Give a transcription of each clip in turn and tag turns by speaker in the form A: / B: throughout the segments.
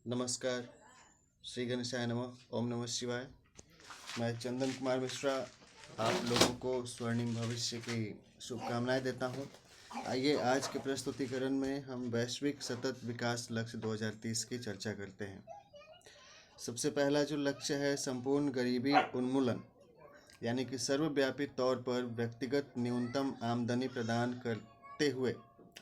A: नमस्कार। श्री गणेशाय नमः। ओम नमः शिवाय। मैं चंदन कुमार मिश्रा आप लोगों को स्वर्णिम भविष्य की शुभकामनाएं देता हूं। आइए आज के प्रस्तुतिकरण में हम वैश्विक सतत विकास लक्ष्य 2030 की चर्चा करते हैं। सबसे पहला जो लक्ष्य है संपूर्ण गरीबी उन्मूलन, यानी कि सर्वव्यापी तौर पर व्यक्तिगत न्यूनतम आमदनी प्रदान करते हुए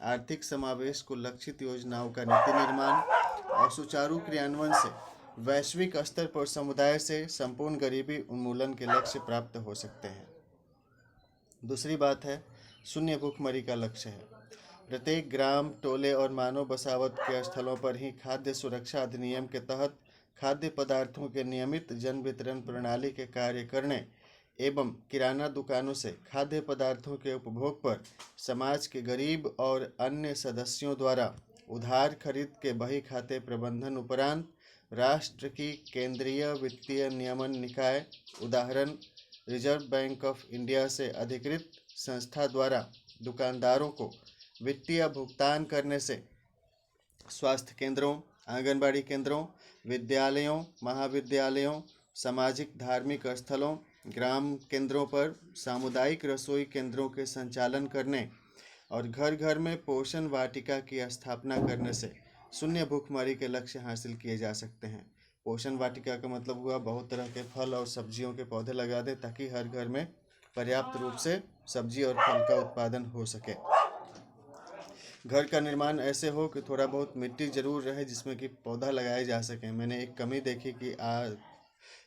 A: आर्थिक समावेश को लक्षित योजनाओं का नीति निर्माण और सुचारू क्रियान्वयन से वैश्विक स्तर पर समुदाय से संपूर्ण गरीबी उन्मूलन के लक्ष्य प्राप्त हो सकते हैं। दूसरी बात है शून्य भूखमरी का लक्ष्य है। प्रत्येक ग्राम, टोले और मानव बसावत के स्थलों पर ही खाद्य सुरक्षा अधिनियम के तहत खाद्य पदार्थों के नियमित जन वितरण प्रणाली के कार्य करने एवं किराना दुकानों से खाद्य पदार्थों के उपभोग पर समाज के गरीब और अन्य सदस्यों द्वारा उधार खरीद के बही खाते प्रबंधन उपरांत राष्ट्र की केंद्रीय वित्तीय नियमन निकाय उदाहरण रिजर्व बैंक ऑफ इंडिया से अधिकृत संस्था द्वारा दुकानदारों को वित्तीय भुगतान करने से स्वास्थ्य केंद्रों, आंगनबाड़ी केंद्रों, विद्यालयों, महाविद्यालयों, सामाजिक धार्मिक स्थलों, ग्राम केंद्रों पर सामुदायिक रसोई केंद्रों के संचालन करने और घर घर में पोषण वाटिका की स्थापना करने से शून्य भूखमरी के लक्ष्य हासिल किए जा सकते हैं। पोषण वाटिका का मतलब हुआ बहुत तरह के फल और सब्जियों के पौधे लगा दें ताकि हर घर में पर्याप्त रूप से सब्जी और फल का उत्पादन हो सके। घर का निर्माण ऐसे हो कि थोड़ा बहुत मिट्टी जरूर रहे जिसमें कि पौधा लगाए जा सके। मैंने एक कमी देखी कि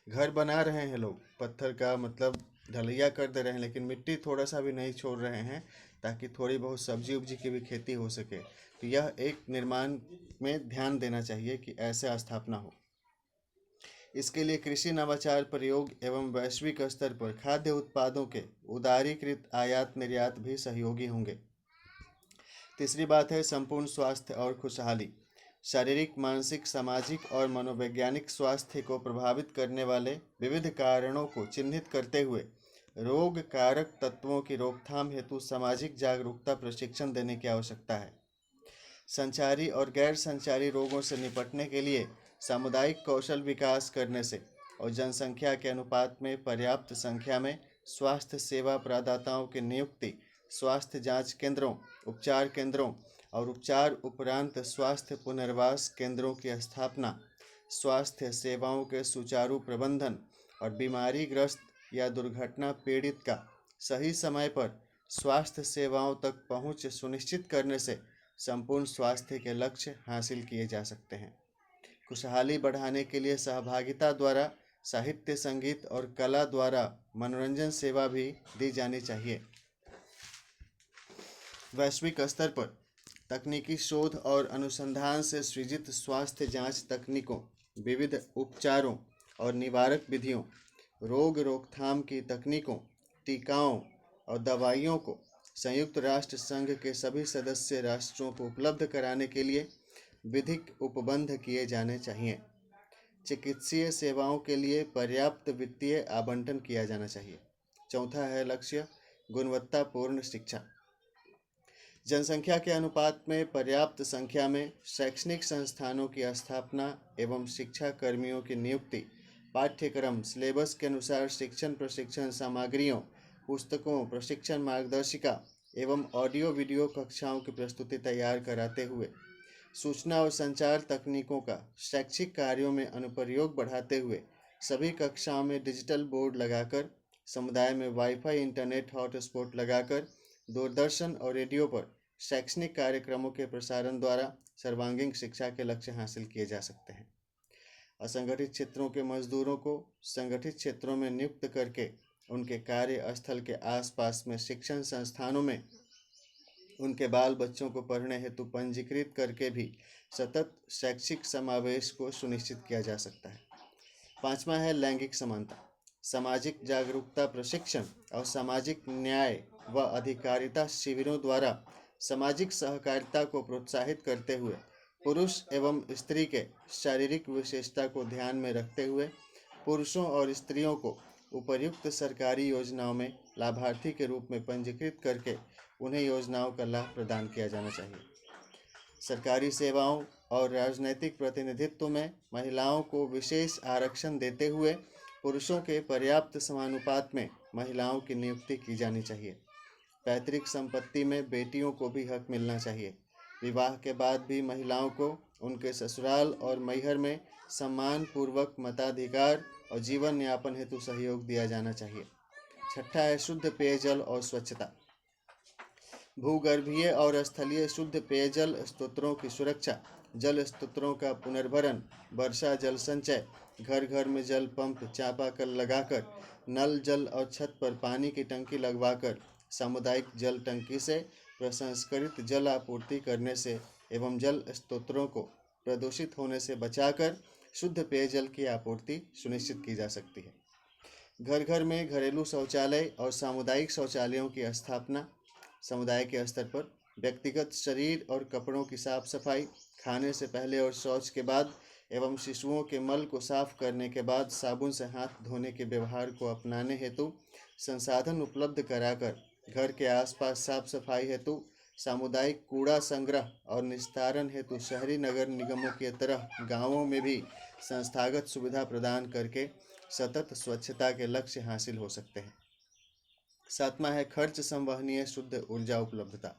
A: घर बना रहे हैं लोग, पत्थर का मतलब ढलैया कर दे रहे हैं, लेकिन मिट्टी थोड़ा सा भी नहीं छोड़ रहे हैं ताकि थोड़ी बहुत सब्जी उब्जी की भी खेती हो सके। तो यह एक निर्माण में ध्यान देना चाहिए कि ऐसे स्थापना हो। इसके लिए कृषि नवाचार प्रयोग एवं वैश्विक स्तर पर खाद्य उत्पादों के उदारीकृत आयात निर्यात भी सहयोगी होंगे। तीसरी बात है संपूर्ण स्वास्थ्य और खुशहाली। शारीरिक, मानसिक, सामाजिक और मनोवैज्ञानिक स्वास्थ्य को प्रभावित करने वाले विविध कारणों को चिन्हित करते हुए रोग कारक तत्वों की रोकथाम हेतु सामाजिक जागरूकता प्रशिक्षण देने की आवश्यकता है। संचारी और गैर संचारी रोगों से निपटने के लिए सामुदायिक कौशल विकास करने से और जनसंख्या के अनुपात में पर्याप्त संख्या में स्वास्थ्य सेवा प्रदाताओं की नियुक्ति, स्वास्थ्य जांच केंद्रों, उपचार केंद्रों और उपचार उपरांत स्वास्थ्य पुनर्वास केंद्रों की स्थापना, स्वास्थ्य सेवाओं के सुचारू प्रबंधन और बीमारीग्रस्त या दुर्घटना पीड़ित का सही समय पर स्वास्थ्य सेवाओं तक पहुंच सुनिश्चित करने से संपूर्ण स्वास्थ्य के लक्ष्य हासिल किए जा सकते हैं। खुशहाली बढ़ाने के लिए सहभागिता द्वारा साहित्य, संगीत और कला द्वारा मनोरंजन सेवा भी दी जानी चाहिए। वैश्विक स्तर पर तकनीकी शोध और अनुसंधान से सृजित स्वास्थ्य जांच तकनीकों, विविध उपचारों और निवारक विधियों, रोग रोकथाम की तकनीकों, टीकाओं और दवाइयों को संयुक्त राष्ट्र संघ के सभी सदस्य राष्ट्रों को उपलब्ध कराने के लिए विधिक उपबंध किए जाने चाहिए। चिकित्सीय सेवाओं के लिए पर्याप्त वित्तीय आवंटन किया जाना चाहिए। चौथा है लक्ष्य गुणवत्तापूर्ण शिक्षा। जनसंख्या के अनुपात में पर्याप्त संख्या में शैक्षणिक संस्थानों की स्थापना एवं शिक्षा कर्मियों की नियुक्ति, पाठ्यक्रम सिलेबस के अनुसार शिक्षण प्रशिक्षण सामग्रियों, पुस्तकों, प्रशिक्षण मार्गदर्शिका एवं ऑडियो वीडियो कक्षाओं की प्रस्तुति तैयार कराते हुए सूचना और संचार तकनीकों का शैक्षिक कार्यों में अनुप्रयोग बढ़ाते हुए सभी कक्षाओं में डिजिटल बोर्ड लगाकर, समुदाय में वाईफाई इंटरनेट हॉटस्पॉट लगाकर, दूरदर्शन और रेडियो पर शैक्षणिक कार्यक्रमों के प्रसारण द्वारा सर्वांगीण शिक्षा के लक्ष्य हासिल किए जा सकते हैं। असंगठित क्षेत्रों के मजदूरों को संगठित क्षेत्रों में नियुक्त करके उनके कार्य स्थल के आसपास में शिक्षण संस्थानों में उनके बाल बच्चों को पढ़ने हेतु पंजीकृत करके भी सतत शैक्षिक समावेश को सुनिश्चित किया जा सकता है। पांचवा है लैंगिक समानता। सामाजिक जागरूकता प्रशिक्षण और सामाजिक न्याय व अधिकारिता शिविरों द्वारा सामाजिक सहकारिता को प्रोत्साहित करते हुए पुरुष एवं स्त्री के शारीरिक विशेषता को ध्यान में रखते हुए पुरुषों और स्त्रियों को उपर्युक्त सरकारी योजनाओं में लाभार्थी के रूप में पंजीकृत करके उन्हें योजनाओं का लाभ प्रदान किया जाना चाहिए। सरकारी सेवाओं और राजनैतिक प्रतिनिधित्व में महिलाओं को विशेष आरक्षण देते हुए पुरुषों के पर्याप्त समानुपात में महिलाओं की नियुक्ति की जानी चाहिए। पैतृक संपत्ति में बेटियों को भी हक मिलना चाहिए। विवाह के बाद भी महिलाओं को उनके ससुराल और मैहर में सम्मान पूर्वक मताधिकार और जीवन यापन हेतु सहयोग दिया जाना चाहिए। छठा है शुद्ध पेयजल और स्वच्छता। भूगर्भीय और स्थलीय शुद्ध पेयजल स्रोतों की सुरक्षा, जल स्रोतों का पुनर्भरण, वर्षा जल संचय, घर घर में जल पंप चापाकल लगाकर, नल जल और छत पर पानी की टंकी लगवाकर सामुदायिक जल टंकी से प्रसंस्कृत जल आपूर्ति करने से एवं जल स्रोतों को प्रदूषित होने से बचाकर शुद्ध पेयजल की आपूर्ति सुनिश्चित की जा सकती है। घर घर में घरेलू शौचालय और सामुदायिक शौचालयों की स्थापना, समुदाय के स्तर पर व्यक्तिगत शरीर और कपड़ों की साफ सफाई, खाने से पहले और शौच के बाद एवं शिशुओं के मल को साफ करने के बाद साबुन से हाथ धोने के व्यवहार को अपनाने हेतु संसाधन उपलब्ध कराकर घर के आसपास साफ सफाई हेतु सामुदायिक कूड़ा संग्रह और निस्तारण हेतु शहरी नगर निगमों की तरह गांवों में भी संस्थागत सुविधा प्रदान करके सतत स्वच्छता के लक्ष्य हासिल हो सकते हैं। सातवां है खर्च संवहनीय शुद्ध ऊर्जा उपलब्धता।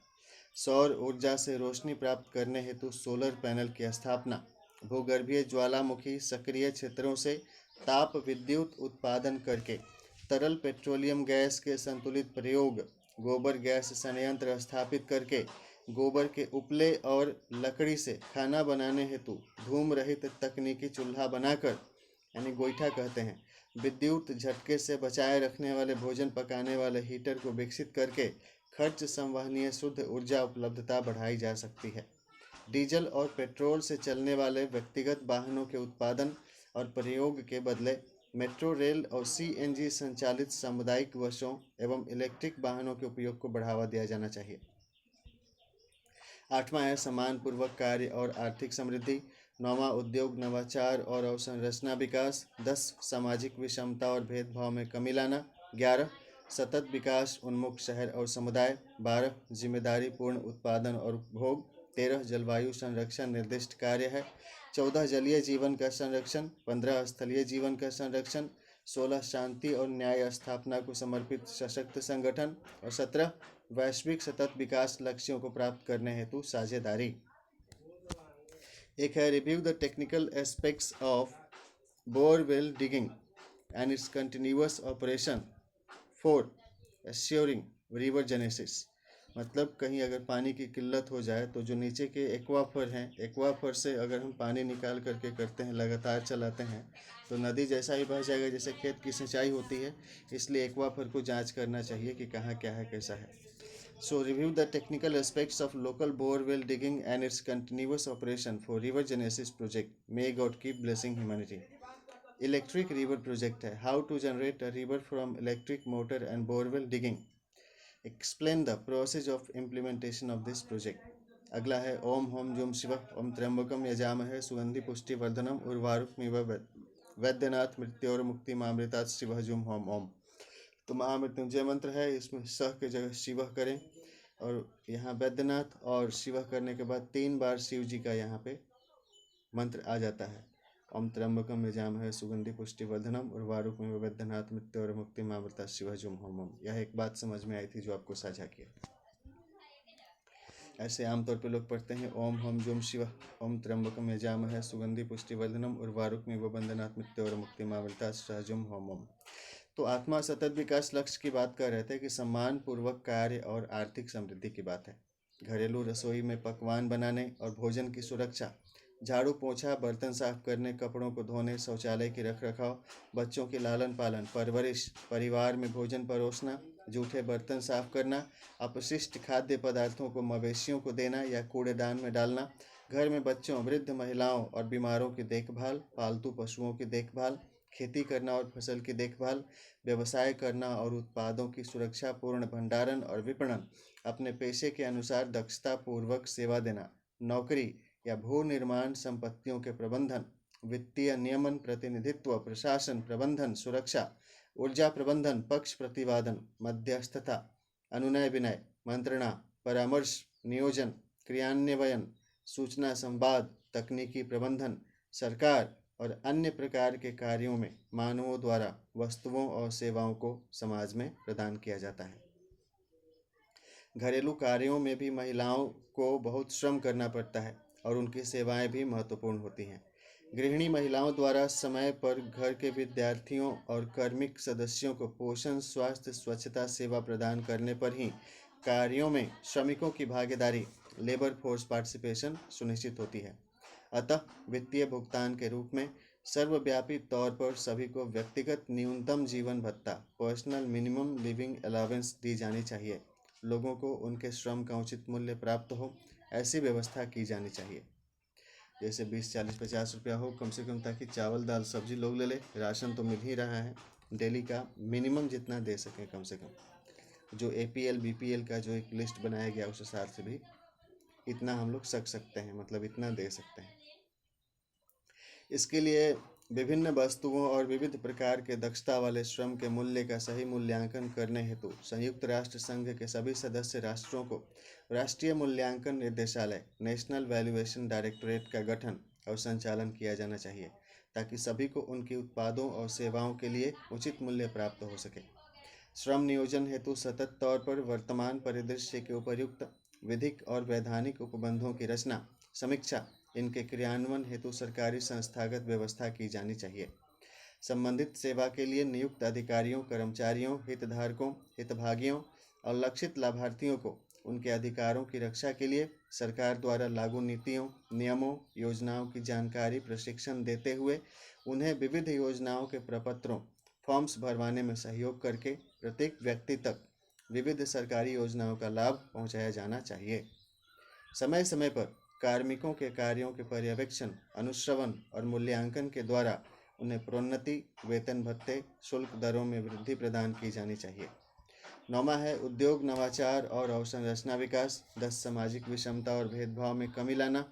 A: सौर ऊर्जा से रोशनी प्राप्त करने हेतु सोलर पैनल की स्थापना, भूगर्भीय ज्वालामुखी सक्रिय क्षेत्रों से ताप विद्युत उत्पादन करके तरल पेट्रोलियम गैस के संतुलित प्रयोग, गोबर गैस संयंत्र स्थापित करके गोबर के उपले और लकड़ी से खाना बनाने हेतु धूम रहित तकनीकी चूल्हा बनाकर, यानी गोईठा कहते हैं, विद्युत झटके से बचाए रखने वाले भोजन पकाने वाले हीटर को विकसित करके खर्च संवहनीय शुद्ध ऊर्जा उपलब्धता बढ़ाई जा सकती है। डीजल और पेट्रोल से चलने वाले व्यक्तिगत वाहनों के उत्पादन और प्रयोग के बदले मेट्रो रेल और सीएनजी संचालित सामुदायिक बसों एवं इलेक्ट्रिक वाहनों के उपयोग को बढ़ावा दिया जाना चाहिए। आठवां है सम्मानपूर्वक कार्य और आर्थिक समृद्धि। नौवां उद्योग नवाचार और अवसंरचना विकास। 10 सामाजिक विषमता और भेदभाव में कमी लाना। 11 सतत विकास उन्मुख शहर और समुदाय। 12 जिम्मेदारी पूर्ण उत्पादन और उपभोग। 13 जलवायु संरक्षण निर्दिष्ट कार्य है। 14 जलीय जीवन का संरक्षण। 15 स्थलीय जीवन का संरक्षण। 16 शांति और न्याय स्थापना को समर्पित सशक्त संगठन। और 17 वैश्विक सतत विकास लक्ष्यों को प्राप्त करने हेतु साझेदारी। एक है review the technical aspects of borewell digging and it's continuous operation for assuring river genesis. मतलब कहीं अगर पानी की किल्लत हो जाए तो जो नीचे के एक्वाफर हैं, एक्वाफर से अगर हम पानी निकाल करके करते हैं, लगातार चलाते हैं, तो नदी जैसा ही बह जाएगा जैसे खेत की सिंचाई होती है। इसलिए एक्वाफर को जांच करना चाहिए कि कहाँ क्या है, कैसा है। So review the technical aspects of local borewell digging and its continuous operation for River Genesis project. May God keep blessing humanity. Electric river project है। How to generate a river from electric motor and borewell digging. Explain the process of implementation of this project. अगला है ओम हम जुम शिवः ओम त्र्यंबकम यजामहे सुगंधि पुष्टि वर्धनम उर्वारुकमिव वैद्यनाथ मृत्योर मुक्ति मामृतात् शिवः जुम होम ओम। तो महामृत्युंजय मंत्र है, इसमें सह के जगह शिवः करें और यहाँ वैद्यनाथ और शिवः करने के बाद 3 बार शिव जी का यहाँ पे मंत्र आ जाता है। ओम त्र्यंबकम यजामहे सुगंधि पुष्टि वर्धनम उर्वारुकमिव वैद्यनाथ मृत्योर मुक्ति मामृतात् शिवः जुम होम ओम। यह एक बात समझ में आई थी जो आपको साझा किया। ऐसे आमतौर पे लोग पढ़ते हैं ओम हम जुम शिवः ओम त्र्यंबकम यजामहे सुगंधि पुष्टि वर्धनम उर्वारुकमिव वैद्यनाथ मृत्योर मुक्ति मामृतात् शिवः जुम होम ओम। तो आत्मा सतत विकास लक्ष्य की बात कर रहे थे कि सम्मान पूर्वक कार्य और आर्थिक समृद्धि की बात है। घरेलू रसोई में पकवान बनाने और भोजन की सुरक्षा, झाड़ू पोछा, बर्तन साफ करने, कपड़ों को धोने, शौचालय की रखरखाव, बच्चों के लालन पालन, परवरिश, परिवार में भोजन परोसना, जूठे बर्तन साफ करना, अपशिष्ट खाद्य पदार्थों को मवेशियों को देना या कूड़ेदान में डालना, घर में बच्चों, वृद्ध महिलाओं और बीमारों की देखभाल, पालतू पशुओं की देखभाल, खेती करना और फसल की देखभाल, व्यवसाय करना और उत्पादों की सुरक्षा, पूर्ण भंडारण और विपणन, अपने पेशे के अनुसार दक्षता पूर्वक सेवा देना, नौकरी या भू निर्माण संपत्तियों के प्रबंधन, वित्तीय नियमन, प्रतिनिधित्व, प्रशासन, प्रबंधन, सुरक्षा, ऊर्जा प्रबंधन, पक्ष प्रतिवादन, मध्यस्थता, अनुनय विनय, मंत्रणा, परामर्श, नियोजन, क्रियान्वयन, सूचना संवाद, तकनीकी प्रबंधन, सरकार और अन्य प्रकार के कार्यों में मानवों द्वारा वस्तुओं और सेवाओं को समाज में प्रदान किया जाता है। घरेलू कार्यों में भी महिलाओं को बहुत श्रम करना पड़ता है और उनकी सेवाएं भी महत्वपूर्ण होती हैं। गृहिणी महिलाओं द्वारा समय पर घर के विद्यार्थियों और कार्मिक सदस्यों को पोषण, स्वास्थ्य, स्वच्छता सेवा प्रदान करने पर ही कार्यों में श्रमिकों की भागीदारी, लेबर फोर्स पार्टिसिपेशन सुनिश्चित होती है। अतः वित्तीय भुगतान के रूप में सर्वव्यापी तौर पर सभी को व्यक्तिगत न्यूनतम जीवन भत्ता, पर्सनल मिनिमम लिविंग अलावेंस दी जानी चाहिए। लोगों को उनके श्रम का उचित मूल्य प्राप्त हो, ऐसी व्यवस्था की जानी चाहिए। जैसे 20, 40, 50 रुपया हो कम से कम, ताकि चावल दाल सब्जी लोग ले ले। राशन तो मिल ही रहा है, डेली का मिनिमम जितना दे सकें कम से कम। जो APL BPL का जो एक लिस्ट बनाया गया उस हिसाब से भी इतना हम लोग सकते हैं, मतलब इतना दे सकते हैं। इसके लिए विभिन्न वस्तुओं और विविध प्रकार के दक्षता वाले श्रम के मूल्य का सही मूल्यांकन करने हेतु संयुक्त राष्ट्र संघ के सभी सदस्य राष्ट्रों को राष्ट्रीय मूल्यांकन निर्देशालय, नेशनल वैल्यूएशन डायरेक्टरेट का गठन और संचालन किया जाना चाहिए, ताकि सभी को उनके उत्पादों और सेवाओं के लिए उचित मूल्य प्राप्त हो सके। श्रम नियोजन हेतु सतत तौर पर वर्तमान परिदृश्य के उपयुक्त विधिक और वैधानिक उपबंधों की रचना, समीक्षा, इनके क्रियान्वयन हेतु सरकारी संस्थागत व्यवस्था की जानी चाहिए। संबंधित सेवा के लिए नियुक्त अधिकारियों, कर्मचारियों, हितधारकों, हितभागियों और लक्षित लाभार्थियों को उनके अधिकारों की रक्षा के लिए सरकार द्वारा लागू नीतियों, नियमों, योजनाओं की जानकारी, प्रशिक्षण देते हुए उन्हें विविध योजनाओं के प्रपत्रों, फॉर्म्स भरवाने में सहयोग करके प्रत्येक व्यक्ति तक विविध सरकारी योजनाओं का लाभ पहुंचाया जाना चाहिए। समय समय पर कार्मिकों के कार्यों के पर्यवेक्षण, अनुश्रवण और मूल्यांकन के द्वारा उन्हें प्रोन्नति, वेतन भत्ते, शुल्क दरों में वृद्धि प्रदान की जानी चाहिए। 9वां है उद्योग, नवाचार और अवसंरचना विकास। 10 सामाजिक विषमता और भेदभाव में कमी लाना।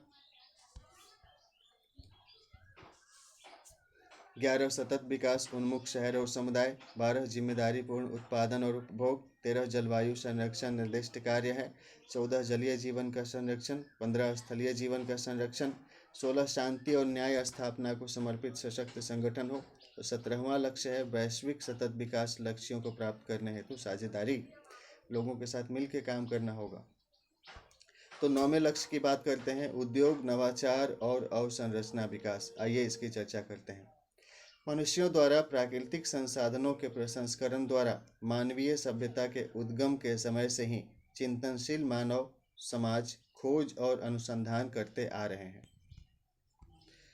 A: 11 सतत विकास उन्मुख शहर और समुदाय। 12 जिम्मेदारीपूर्ण उत्पादन और उपभोग। 13 जलवायु संरक्षण निर्दिष्ट कार्य है। 14 जलीय जीवन का संरक्षण। 15 स्थलीय जीवन का संरक्षण। 16 शांति और न्याय स्थापना को समर्पित सशक्त संगठन हो। तो 17वां लक्ष्य है वैश्विक सतत विकास लक्ष्यों को प्राप्त करने हेतु साझेदारी, लोगों के साथ मिलकर काम करना होगा। तो 9वें लक्ष्य की बात करते हैं, उद्योग, नवाचार और अवसंरचना विकास। आइए इसकी चर्चा करते हैं। मनुष्यों द्वारा प्राकृतिक संसाधनों के प्रसंस्करण द्वारा मानवीय सभ्यता के उद्गम के समय से ही चिंतनशील मानव समाज खोज और अनुसंधान करते आ रहे हैं।